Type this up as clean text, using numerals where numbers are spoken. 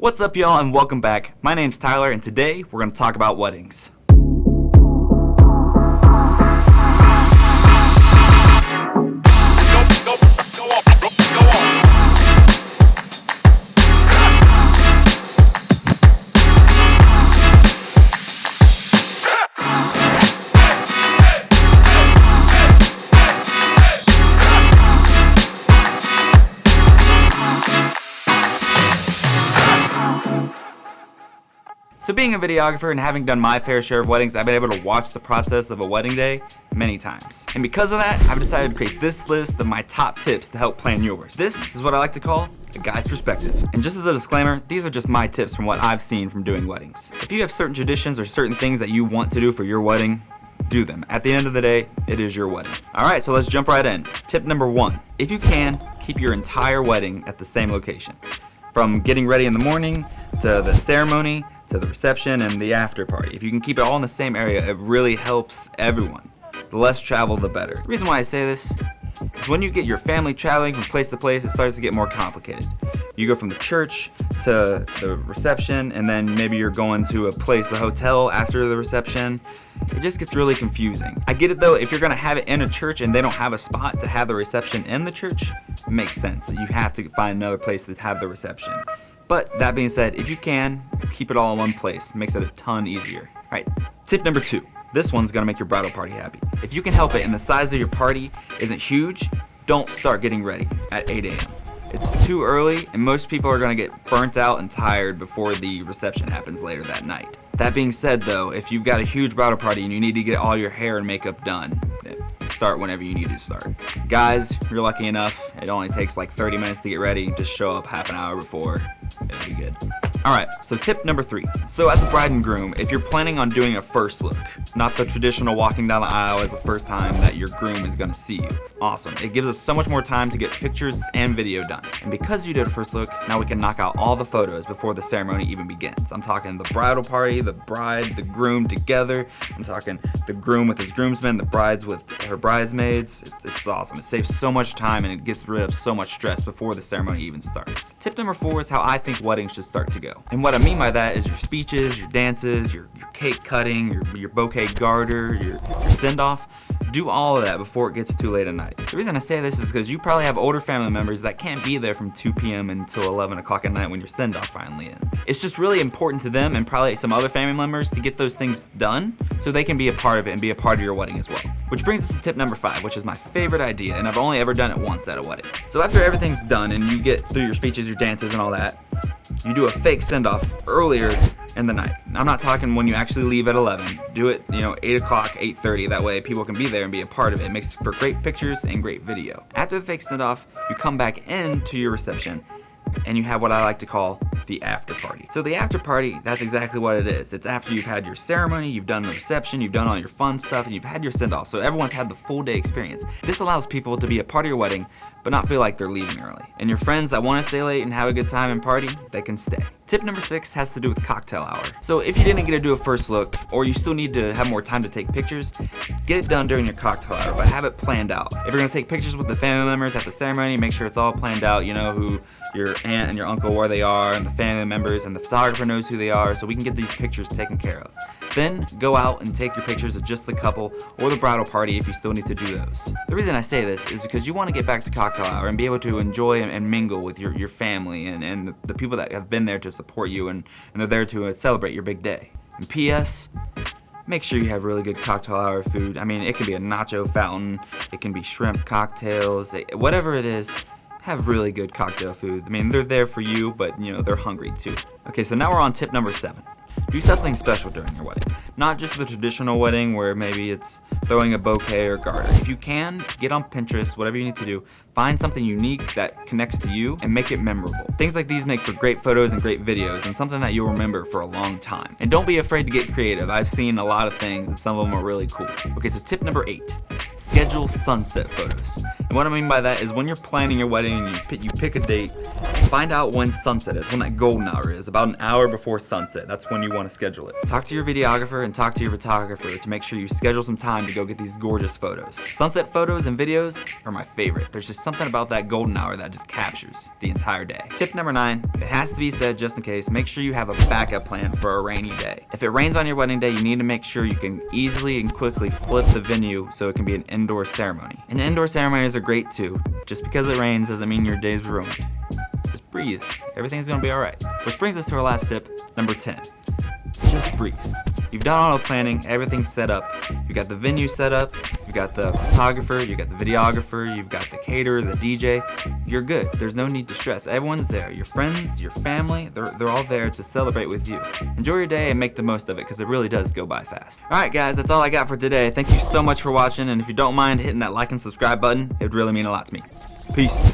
What's up, y'all, and welcome back. My name's Tyler, and today we're going to talk about weddings. So being a videographer and having done my fair share of weddings, I've been able to watch the process of a wedding day many times. And because of that, I've decided to create this list of my top tips to help plan yours. This is what I like to call a guy's perspective. And just as a disclaimer, these are just my tips from what I've seen from doing weddings. If you have certain traditions or certain things that you want to do for your wedding, do them. At the end of the day, it is your wedding. Alright, so let's jump right in. Tip number 1. If you can, keep your entire wedding at the same location. From getting ready in the morning, to the ceremony, to the reception and the after party. If you can keep it all in the same area, it really helps everyone. The less travel, the better. The reason why I say this is when you get your family traveling from place to place, it starts to get more complicated. You go from the church to the reception, and then maybe you're going to a place, the hotel, after the reception. It just gets really confusing. I get it though, if you're gonna have it in a church and they don't have a spot to have the reception in the church, it makes sense that you have to find another place to have the reception. But that being said, if you can, keep it all in one place. It makes it a ton easier. Alright, tip number 2. This one's gonna make your bridal party happy. If you can help it and the size of your party isn't huge, don't start getting ready at 8 a.m. It's too early, and most people are gonna get burnt out and tired before the reception happens later that night. That being said though, if you've got a huge bridal party and you need to get all your hair and makeup done, start whenever you need to start. Guys, if you're lucky enough, it only takes like 30 minutes to get ready. Just show up half an hour before. It'll be good. Alright, so tip number 3. So as a bride and groom, if you're planning on doing a first look, not the traditional walking down the aisle as the first time that your groom is going to see you. Awesome. It gives us so much more time to get pictures and video done. And because you did a first look, now we can knock out all the photos before the ceremony even begins. I'm talking the bridal party, the bride, the groom together. I'm talking the groom with his groomsmen, the brides with her bridesmaids. It's awesome. It saves so much time and it gets rid of so much stress before the ceremony even starts. Tip number 4 is how I think weddings should start to go. And what I mean by that is your speeches, your dances, your cake cutting, your bouquet garter, your send-off. Do all of that before it gets too late at night. The reason I say this is because you probably have older family members that can't be there from 2 p.m. until 11 o'clock at night when your send-off finally ends. It's just really important to them and probably some other family members to get those things done so they can be a part of it and be a part of your wedding as well. Which brings us to tip number 5, which is my favorite idea, and I've only ever done it once at a wedding. So after everything's done and you get through your speeches, your dances, and all that, you do a fake send-off earlier in the night. I'm not talking when you actually leave at 11. Do it, 8 o'clock, 8:30. That way people can be there and be a part of it. It makes for great pictures and great video. After the fake send-off, you come back into your reception and you have what I like to call the after party. So the after party, that's exactly what it is. It's after you've had your ceremony, you've done the reception, you've done all your fun stuff, and you've had your send-off. So everyone's had the full day experience. This allows people to be a part of your wedding, but not feel like they're leaving early. And your friends that want to stay late and have a good time and party, they can stay. Tip number 6 has to do with cocktail hour. So if you didn't get to do a first look, or you still need to have more time to take pictures, get it done during your cocktail hour, but have it planned out. If you're gonna take pictures with the family members at the ceremony, make sure it's all planned out. You know who your aunt and your uncle, where they are, and the family members, and the photographer knows who they are, so we can get these pictures taken care of. Then go out and take your pictures of just the couple or the bridal party if you still need to do those. The reason I say this is because you want to get back to cocktail hour and be able to enjoy and mingle with your family and the people that have been there to support you and they're there to celebrate your big day. And P.S. Make sure you have really good cocktail hour food. I mean, it can be a nacho fountain, it can be shrimp cocktails, whatever it is. Have really good cocktail food. I mean, they're there for you, but they're hungry too. Okay, so now we're on tip number 7. Do something special during your wedding. Not just the traditional wedding where maybe it's throwing a bouquet or garter. If you can, get on Pinterest, whatever you need to do, find something unique that connects to you and make it memorable. Things like these make for great photos and great videos and something that you'll remember for a long time. And don't be afraid to get creative. I've seen a lot of things and some of them are really cool. Okay, so tip number 8. Schedule sunset photos. And what I mean by that is when you're planning your wedding and you pick a date, Find out when sunset is, when that golden hour is, about an hour before sunset. That's when you want to schedule it. Talk to your videographer and talk to your photographer to make sure you schedule some time to go get these gorgeous photos. Sunset photos and videos are my favorite. There's just something about that golden hour that just captures the entire day. Tip number 9, it has to be said just in case, make sure you have a backup plan for a rainy day. If it rains on your wedding day, you need to make sure you can easily and quickly flip the venue so it can be an indoor ceremony. And indoor ceremonies are great too. Just because it rains doesn't mean your day's ruined. Just breathe. Everything's gonna be alright. Which brings us to our last tip, number 10. Just breathe. You've done all the planning, everything's set up. You got the venue set up, you got the photographer, you got the videographer, you've got the caterer, the DJ. You're good. There's no need to stress. Everyone's there. Your friends, your family, they're all there to celebrate with you. Enjoy your day and make the most of it because it really does go by fast. Alright guys, that's all I got for today. Thank you so much for watching, and if you don't mind hitting that like and subscribe button, it would really mean a lot to me. Peace.